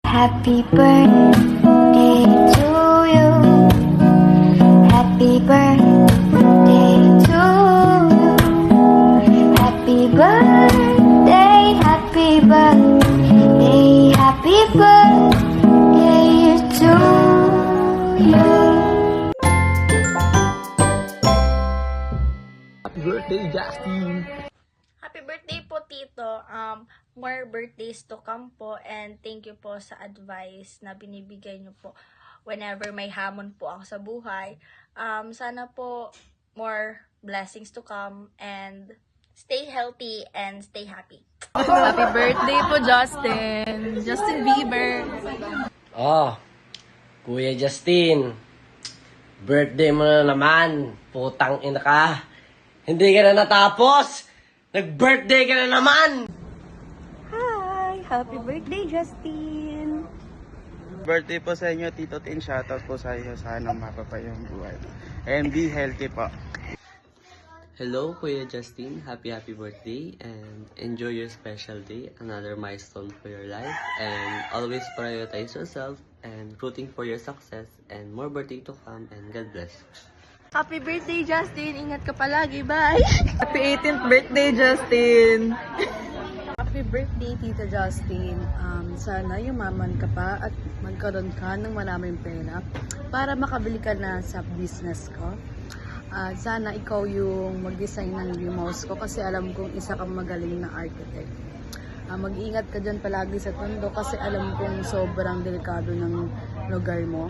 Happy birthday to you. Happy birthday to you. Happy birthday, happy birthday, happy birthday to you. Happy birthday, Justin! Happy birthday po, Tito. More birthdays to come po, and thank you po sa advice na binibigay niyo po whenever may hamon po ako sa buhay. Sana po more blessings to come, and stay healthy and stay happy. Happy birthday po, Justin! Justin Bieber! Oh, Kuya Justin, birthday mo na naman. Putang ina ka. Hindi ka na natapos. Nag-birthday ka na naman. Hi! Happy birthday, Justin! Birthday po sa inyo, Tito Tin. Shoutout po sa iyo. Sana mapapa yung buhay. And be healthy po. Hello, Kuya Justin. Happy birthday and enjoy your special day. Another milestone for your life. And always prioritize yourself and rooting for your success and more birthday to come, and God bless. Happy birthday, Justin! Ingat ka palagi, bye! Happy 18th birthday, Justin! Happy birthday, Tito Justin. Sana yumaman ka pa at magkaroon ka ng maraming pera para makabili ka na sa business ko. Sana ikaw yung mag-design ng limos ko kasi alam kong isa kang magaling na architect. Mag-ingat ka dyan palagi sa tondo kasi alam kong sobrang delikado ng lugar mo.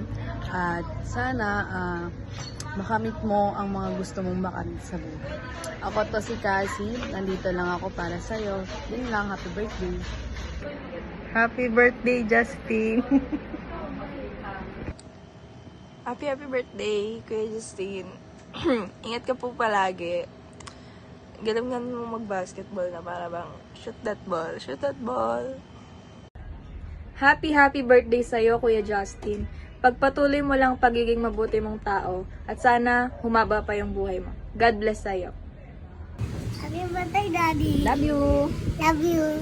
At sana makamit mo ang mga gusto mong makamit sa buhay. Ako to si Cassie. Nandito lang ako para sa'yo. Yun lang. Happy birthday. Happy birthday, Justin! Happy birthday, Kuya Justin. Ingat ka po palagi. Galing mo mag-basketball na para bang shoot that ball. Happy birthday sa'yo, Kuya Justin. Pagpatuloy mo lang pagiging mabuti mong tao at sana humaba pa yung buhay mo. God bless sa'yo. Happy birthday, Daddy. Love you! Love you.